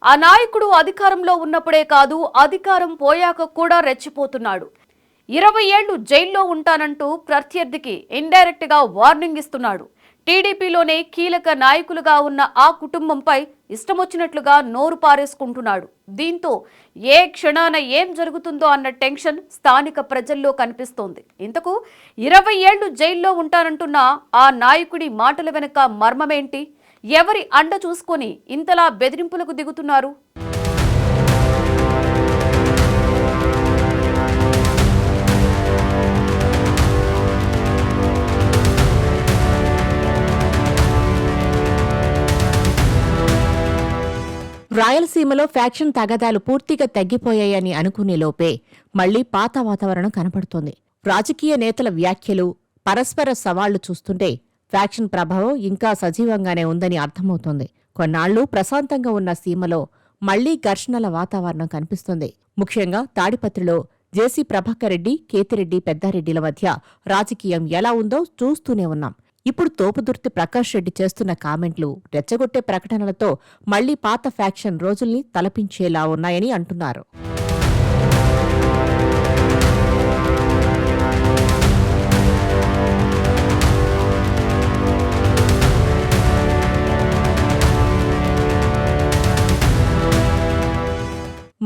ఆ నాయకుడు అధికారంలో ఉన్నప్పుడే కాదు, అధికారం పోయాక కూడా రెచ్చిపోతున్నాడు. 20 ఏళ్లు జైల్లో ఉంటానంటూ ప్రత్యర్థికి ఇండైరెక్ట్ గా వార్నింగ్ ఇస్తున్నాడు. టీడీపీలోనే కీలక నాయకులుగా ఉన్న ఆ కుటుంబంపై ఇష్టమొచ్చినట్లుగా నోరు పారేసుకుంటున్నాడు. దీంతో ఏ క్షణాన ఏం జరుగుతుందో అన్న టెన్షన్ స్థానిక ప్రజల్లో కనిపిస్తోంది. ఇంతకు 20 ఏళ్లు జైల్లో ఉంటానంటున్న ఆ నాయకుడి మాటల వెనుక మర్మమేంటి? ఎవరి అండ చూసుకొని ఇంతలా బెదిరింపులకు దిగుతున్నారు? రాయలసీమలో ఫ్యాక్షన్ తగాదాలు పూర్తిగా తగ్గిపోయాయని అనుకునే లోపే మళ్లీ పాత వాతావరణం కనపడుతోంది. రాజకీయ నేతల వ్యాఖ్యలు, పరస్పర సవాళ్లు చూస్తుంటే ఫ్యాక్షన్ ప్రభావం ఇంకా సజీవంగానే ఉందని అర్థమవుతోంది. కొన్నాళ్లు ప్రశాంతంగా ఉన్న సీమలో మళ్లీ ఘర్షణల వాతావరణం కనిపిస్తోంది. ముఖ్యంగా తాడిపత్రిలో జేసీ ప్రభాకర్ రెడ్డి, కేతిరెడ్డి పెద్దారెడ్డిల మధ్య రాజకీయం ఎలా ఉందో చూస్తూనే ఉన్నాం. ఇప్పుడు తోపుదుర్తి ప్రకాష్ రెడ్డి చేస్తున్న కామెంట్లు, రెచ్చగొట్టే ప్రకటనలతో మళ్లీ పాత ఫ్యాక్షన్ రోజుల్ని తలపించేలా ఉన్నాయని అంటున్నారు.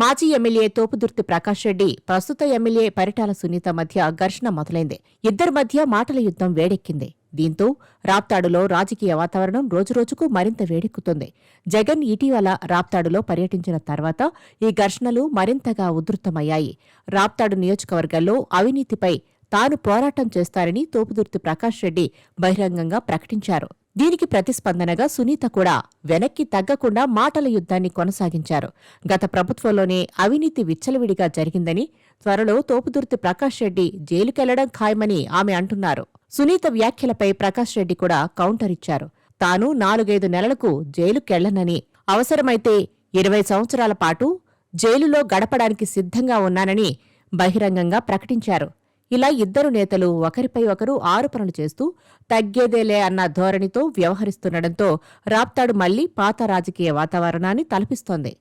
మాజీ ఎమ్మెల్యే తోపుదుర్తి ప్రకాష్ రెడ్డి, ప్రస్తుత ఎమ్మెల్యే పరిటాల సునీత మధ్య ఘర్షణ మొదలైంది. ఇద్దరి మధ్య మాటల యుద్ధం వేడెక్కింది. దీంతో రాప్తాడులో రాజకీయ వాతావరణం రోజురోజుకు మరింత వేడెక్కుతోంది. జగన్ ఇటీవల రాప్తాడులో పర్యటించిన తర్వాత ఈ ఘర్షణలు మరింతగా ఉధృతమయ్యాయి. రాప్తాడు నియోజకవర్గంలో అవినీతిపై తాను పోరాటం చేస్తారని తోపుదుర్తి ప్రకాష్ రెడ్డి బహిరంగంగా ప్రకటించారు. దీనికి ప్రతిస్పందనగా సునీత కూడా వెనక్కి తగ్గకుండా మాటల యుద్ధాన్ని కొనసాగించారు. గత ప్రభుత్వంలోనే అవినీతి విచ్చలవిడిగా జరిగిందని, త్వరలో తోపుదుర్తి ప్రకాష్ రెడ్డి జైలుకెళ్లడం ఖాయమని ఆమె అంటున్నారు. సునీత వ్యాఖ్యలపై ప్రకాష్ రెడ్డి కూడా కౌంటర్ ఇచ్చారు. తాను 4-5 నెలలకు జైలుకెళ్లనని, అవసరమైతే 20 సంవత్సరాల పాటు జైలులో గడపడానికి సిద్ధంగా ఉన్నానని బహిరంగంగా ప్రకటించారు. ఇలా ఇద్దరు నేతలు ఒకరిపై ఒకరు ఆరోపణలు చేస్తూ తగ్గేదేలే అన్న ధోరణితో వ్యవహరిస్తుండటంతో రాప్తాడు మళ్లీ పాత రాజకీయ వాతావరణాన్ని తలపిస్తోంది.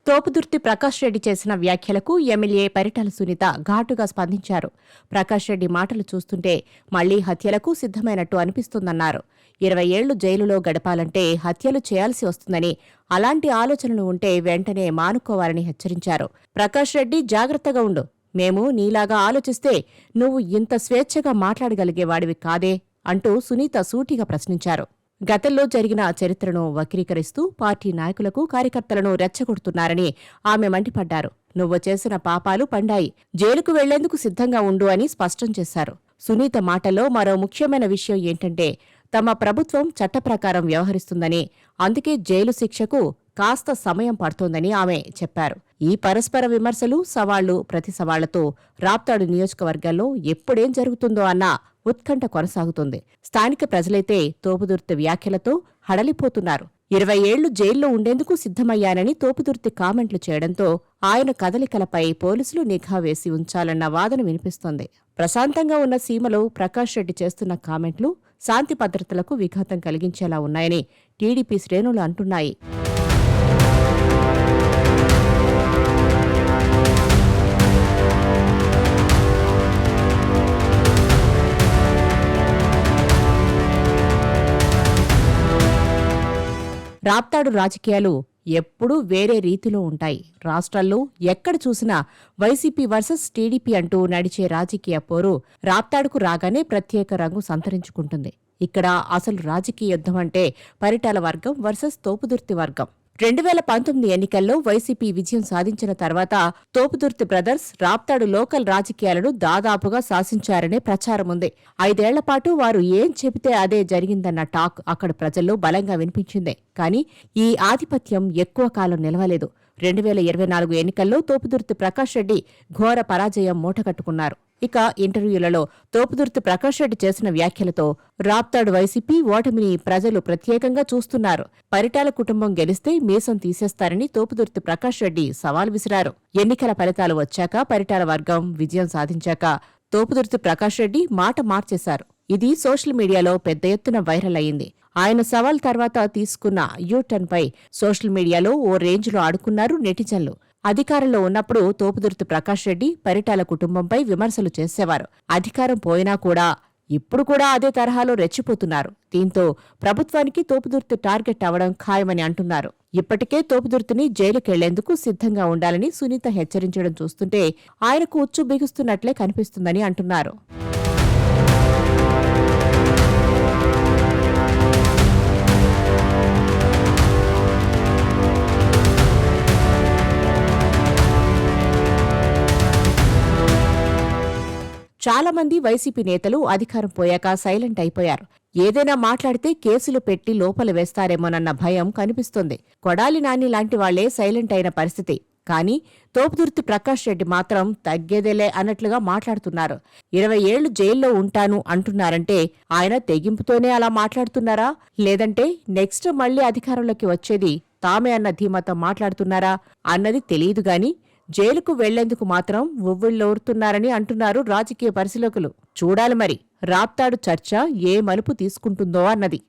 తోపుదుర్తి ప్రకాష్ రెడ్డి చేసిన వ్యాఖ్యలకు ఎమ్మెల్యే పరిటాల సునీత ఘాటుగా స్పందించారు. ప్రకాష్ రెడ్డి మాటలు చూస్తుంటే మళ్లీ హత్యలకు సిద్ధమైనట్టు అనిపిస్తుందన్నారు. 20 ఏళ్లు జైలులో గడపాలంటే హత్యలు చేయాల్సి వస్తుందని, అలాంటి ఆలోచనలు ఉంటే వెంటనే మానుకోవాలని హెచ్చరించారు. ప్రకాష్ రెడ్డి, జాగ్రత్తగా ఉండు. మేము నీలాగా ఆలోచిస్తే నువ్వు ఇంత స్వేచ్ఛగా మాట్లాడగలిగేవాడివి కాదే అంటూ సునీత సూటిగా ప్రశ్నించారు. గతంలో జరిగిన చరిత్రను వక్రీకరిస్తూ పార్టీ నాయకులకు, కార్యకర్తలను రెచ్చగొడుతున్నారని ఆమె మండిపడ్డారు. నువ్వు చేసిన పాపాలు పండాయి, జైలుకు వెళ్లేందుకు సిద్ధంగా ఉండు అని స్పష్టం చేశారు. సునీత మాటల్లో మరో ముఖ్యమైన విషయం ఏంటంటే, తమ ప్రభుత్వం చట్టప్రకారం వ్యవహరిస్తుందని, అందుకే జైలు శిక్షకు కాస్త సమయం పడుతోందని ఆమె చెప్పారు. ఈ పరస్పర విమర్శలు, సవాళ్లు, ప్రతి సవాళ్లతో రాప్తాడు నియోజకవర్గంలో ఎప్పుడేం జరుగుతుందో అన్న ఉత్కంఠ కొనసాగుతుంది. స్థానిక ప్రజలైతే తోపుదుర్తి వ్యాఖ్యలతో హడలిపోతున్నారు. 20 ఏళ్లు జైల్లో ఉండేందుకు సిద్ధమయ్యానని తోపుదుర్తి కామెంట్లు చేయడంతో ఆయన కదలికలపై పోలీసులు నిఘా వేసి ఉంచాలన్న వాదన వినిపిస్తోంది. ప్రశాంతంగా ఉన్న సీమలో ప్రకాష్ రెడ్డి చేస్తున్న కామెంట్లు శాంతి భద్రతలకు విఘాతం కలిగించేలా ఉన్నాయని టీడీపీ శ్రేణులు అంటున్నాయి. రాప్తాడు రాజకీయాలు ఎప్పుడూ వేరే రీతిలో ఉంటాయి. రాష్ట్రాల్లో ఎక్కడ చూసినా వైసీపీ వర్సెస్ టీడీపీ అంటూ నడిచే రాజకీయ పోరు రాప్తాడుకు రాగానే ప్రత్యేక రంగు సంతరించుకుంటుంది. ఇక్కడ అసలు రాజకీయ యుద్ధం అంటే పరిటాల వర్గం వర్సెస్ తోపుదుర్తి వర్గం. 2019 ఎన్నికల్లో వైసీపీ విజయం సాధించిన తర్వాత తోపుదుర్తి బ్రదర్స్ రాప్తాడు లోకల్ రాజకీయాలను దాదాపుగా శాసించారనే ప్రచారముంది. 5 ఏళ్లపాటు వారు ఏం చెబితే అదే జరిగిందన్న టాక్ అక్కడ ప్రజల్లో బలంగా వినిపించింది. కానీ ఈ ఆధిపత్యం ఎక్కువ కాలం నిలవలేదు. 2024 ఎన్నికల్లో తోపుదుర్తి ప్రకాష్ రెడ్డి ఘోర పరాజయం మూటకట్టుకున్నారు. ఇక ఇంటర్వ్యూలలో తోపుదుర్తి ప్రకాష్ రెడ్డి చేసిన వ్యాఖ్యలతో రాప్తాడు వైసీపీ ఓటమిని ప్రజలు ప్రత్యేకంగా చూస్తున్నారు. పరిటాల కుటుంబం గెలిస్తే మీసం తీసేస్తారని తోపుదుర్తి ప్రకాష్ రెడ్డి సవాల్ విసిరారు. ఎన్నికల ఫలితాలు వచ్చాక పరిటాల వర్గం విజయం సాధించాక తోపుదుర్తి ప్రకాష్ రెడ్డి మాట మార్చేశారు. ఇది సోషల్ మీడియాలో పెద్ద ఎత్తున వైరల్ అయింది. ఆయన సవాల్ తర్వాత తీసుకున్న యూటర్న్ పై సోషల్ మీడియాలో ఓ రేంజ్లో ఆడుకున్నారు నెటిజన్లు. అధికారంలో ఉన్నప్పుడు తోపుదుర్తి ప్రకాష్ రెడ్డి పరిటాల కుటుంబంపై విమర్శలు చేసేవారు. అధికారం పోయినా కూడా ఇప్పుడు కూడా అదే తరహాలో రెచ్చిపోతున్నారు. దీంతో ప్రభుత్వానికి తోపుదుర్తి టార్గెట్ అవడం ఖాయమని అంటున్నారు. ఇప్పటికే తోపుదుర్తిని జైలుకెళ్లేందుకు సిద్ధంగా ఉండాలని సునీత హెచ్చరించడం చూస్తుంటే ఆయనకు ఉచ్చు బిగుస్తున్నట్లే కనిపిస్తుందని అంటున్నారు. చాలా మంది వైసీపీ నేతలు అధికారం పోయాక సైలెంట్ అయిపోయారు. ఏదైనా మాట్లాడితే కేసులు పెట్టి లోపల వేస్తారేమోనన్న భయం కనిపిస్తుంది. కొడాలి నాని లాంటి వాళ్లే సైలెంట్ అయిన పరిస్థితి. కానీ తోపుదుర్తి ప్రకాష్ రెడ్డి మాత్రం తగ్గేదేలే అన్నట్లుగా మాట్లాడుతున్నారు. 20 ఏళ్లు జైల్లో ఉంటాను అంటున్నారంటే ఆయన తెగింపుతోనే అలా మాట్లాడుతున్నారా, లేదంటే నెక్స్ట్ మళ్లీ అధికారంలోకి వచ్చేది తామే అన్న ధీమాతో మాట్లాడుతున్నారా అన్నది తెలియదుగాని జైలుకు వెళ్లేందుకు మాత్రం ఉవ్విళ్లూరుతున్నారని అంటున్నారు రాజకీయ పరిశీలకులు. చూడాలి మరి రాప్తాడు చర్చ ఏ మలుపు తీసుకుంటుందో అన్నది.